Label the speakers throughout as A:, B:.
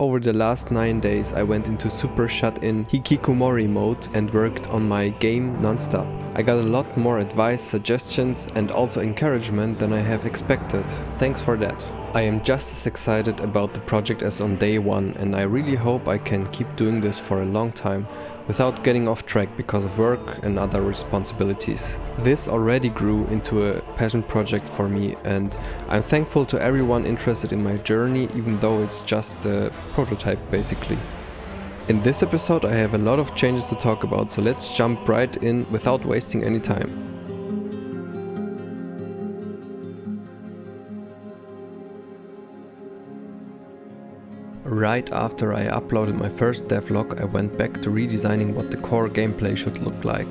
A: Over the last 9 days I went into super shut-in hikikomori mode and worked on my game non-stop. I got a lot more advice, suggestions and also encouragement than I have expected. Thanks for that. I am just as excited about the project as on day one, and I really hope I can keep doing this for a long time without getting off track because of work and other responsibilities. This already grew into a passion project for me, and I'm thankful to everyone interested in my journey, even though it's just a prototype basically. In this episode I have a lot of changes to talk about, so let's jump right in without wasting any time. Right after I uploaded my first devlog, I went back to redesigning what the core gameplay should look like.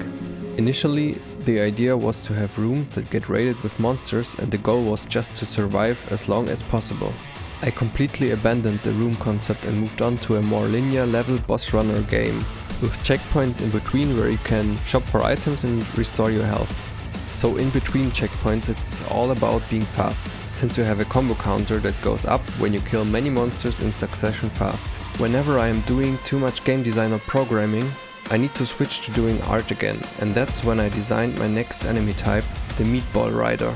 A: Initially, the idea was to have rooms that get raided with monsters, and the goal was just to survive as long as possible. I completely abandoned the room concept and moved on to a more linear level boss runner game, with checkpoints in between where you can shop for items and restore your health. So in between checkpoints it's all about being fast, since you have a combo counter that goes up when you kill many monsters in succession fast. Whenever I am doing too much game design or programming, I need to switch to doing art again, and that's when I designed my next enemy type, the Meatball Rider.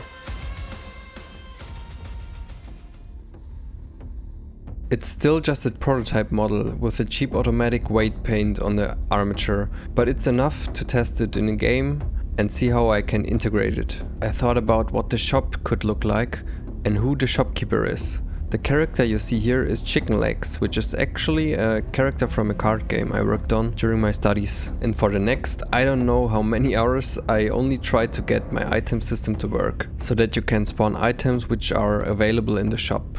A: It's still just a prototype model with a cheap automatic weight paint on the armature, but it's enough to test it in a game and see how I can integrate it. I thought about what the shop could look like and who the shopkeeper is. The character you see here is Chicken Legs, which is actually a character from a card game I worked on during my studies. And for the next I don't know how many hours I only tried to get my item system to work, so that you can spawn items which are available in the shop.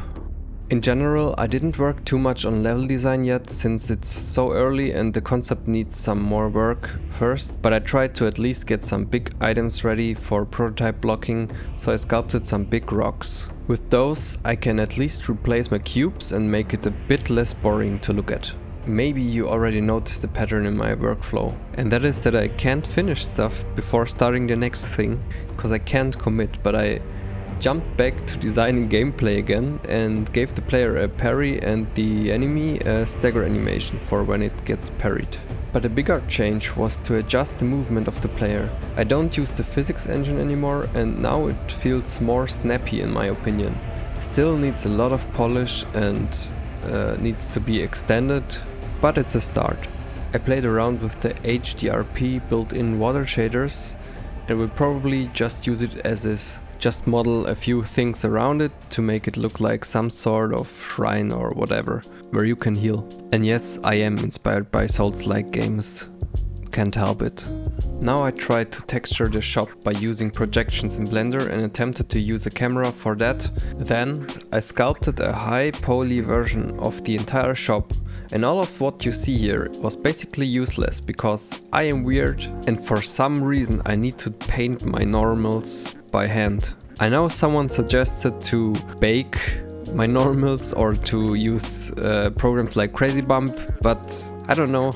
A: In general, I didn't work too much on level design yet, since it's so early and the concept needs some more work first, but I tried to at least get some big items ready for prototype blocking, so I sculpted some big rocks. With those, I can at least replace my cubes and make it a bit less boring to look at. Maybe you already noticed the pattern in my workflow, and that is that I can't finish stuff before starting the next thing, because I can't commit, but I jumped back to designing gameplay again and gave the player a parry and the enemy a stagger animation for when it gets parried. But a bigger change was to adjust the movement of the player. I don't use the physics engine anymore, and now it feels more snappy in my opinion. Still needs a lot of polish and needs to be extended, but it's a start. I played around with the HDRP built-in water shaders and will probably just use it as is. Just model a few things around it to make it look like some sort of shrine or whatever, where you can heal. And yes, I am inspired by soulslike games, can't help it. Now I tried to texture the shop by using projections in Blender and attempted to use a camera for that. Then I sculpted a high poly version of the entire shop, and all of what you see here was basically useless because I am weird and for some reason I need to paint my normals by hand. I know someone suggested to bake my normals or to use programs like Crazy Bump, but I don't know.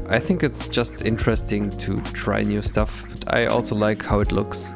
A: I think it's just interesting to try new stuff. But I also like how it looks.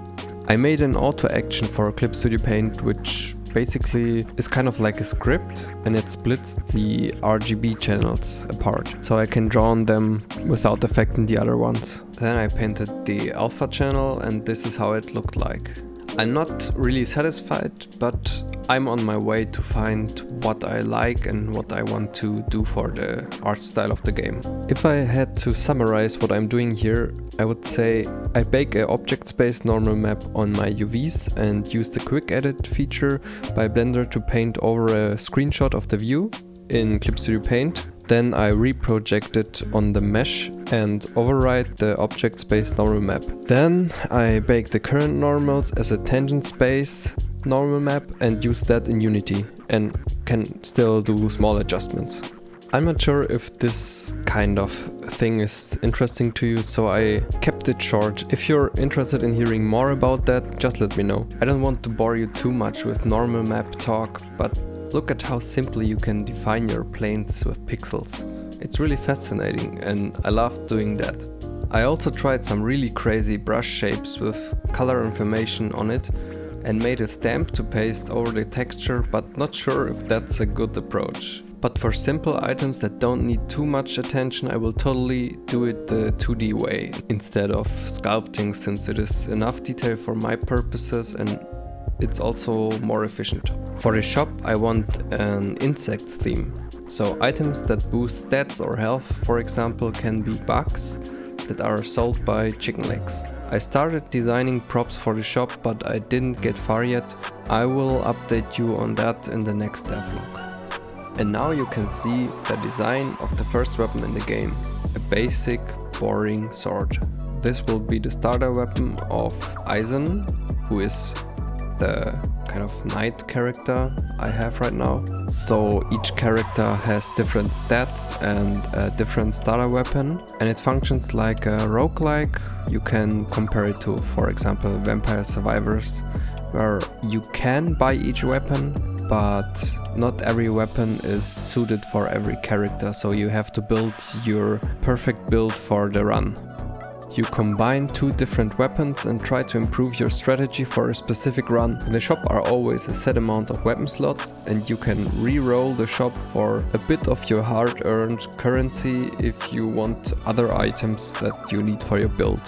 A: I made an auto action for Clip Studio Paint, which basically is kind of like a script, and it splits the RGB channels apart, so I can draw on them without affecting the other ones. Then I painted the alpha channel, and this is how it looked like. I'm not really satisfied, but I'm on my way to find what I like and what I want to do for the art style of the game. If I had to summarize what I'm doing here, I would say I bake an object space normal map on my UVs and use the quick edit feature by Blender to paint over a screenshot of the view in Clip Studio Paint. Then I reproject it on the mesh and override the object space normal map. Then I bake the current normals as a tangent space normal map and use that in Unity, and can still do small adjustments. I'm not sure if this kind of thing is interesting to you, so I kept it short. If you're interested in hearing more about that, just let me know. I don't want to bore you too much with normal map talk, but look at how simply you can define your planes with pixels. It's really fascinating and I love doing that. I also tried some really crazy brush shapes with color information on it and made a stamp to paste over the texture, but not sure if that's a good approach. But for simple items that don't need too much attention, I will totally do it the 2D way instead of sculpting, since it is enough detail for my purposes and it's also more efficient. For the shop I want an insect theme. So items that boost stats or health, for example, can be bugs that are sold by chicken legs. I started designing props for the shop, but I didn't get far yet. I will update you on that in the next devlog. And now you can see the design of the first weapon in the game. A basic, boring sword. This will be the starter weapon of Eisen, who is the kind of knight character I have right now. So each character has different stats and a different starter weapon, and it functions like a roguelike. You can compare it to, for example, Vampire Survivors, where you can buy each weapon, but not every weapon is suited for every character, so you have to build your perfect build for the run. You combine two different weapons and try to improve your strategy for a specific run. In the shop are always a set amount of weapon slots, and you can re-roll the shop for a bit of your hard-earned currency if you want other items that you need for your build.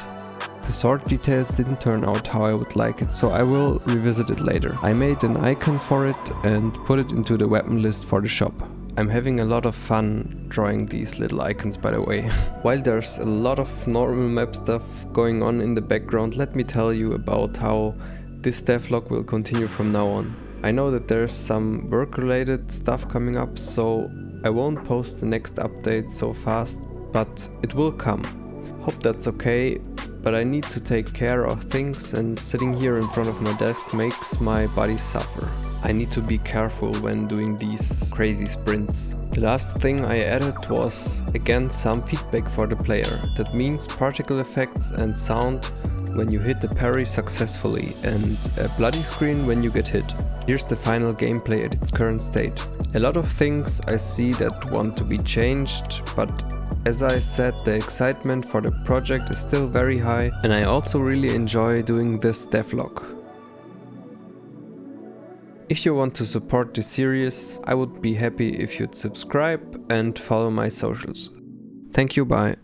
A: The sword details didn't turn out how I would like it, so I will revisit it later. I made an icon for it and put it into the weapon list for the shop. I'm having a lot of fun drawing these little icons, by the way. While there's a lot of normal map stuff going on in the background, let me tell you about how this devlog will continue from now on. I know that there's some work-related stuff coming up, so I won't post the next update so fast, but it will come. Hope that's okay, but I need to take care of things, and sitting here in front of my desk makes my body suffer. I need to be careful when doing these crazy sprints. The last thing I added was again some feedback for the player. That means particle effects and sound when you hit the parry successfully, and a bloody screen when you get hit. Here's the final gameplay at its current state. A lot of things I see that want to be changed, but as I said, the excitement for the project is still very high, and I also really enjoy doing this devlog. If you want to support the series, I would be happy if you'd subscribe and follow my socials. Thank you, bye.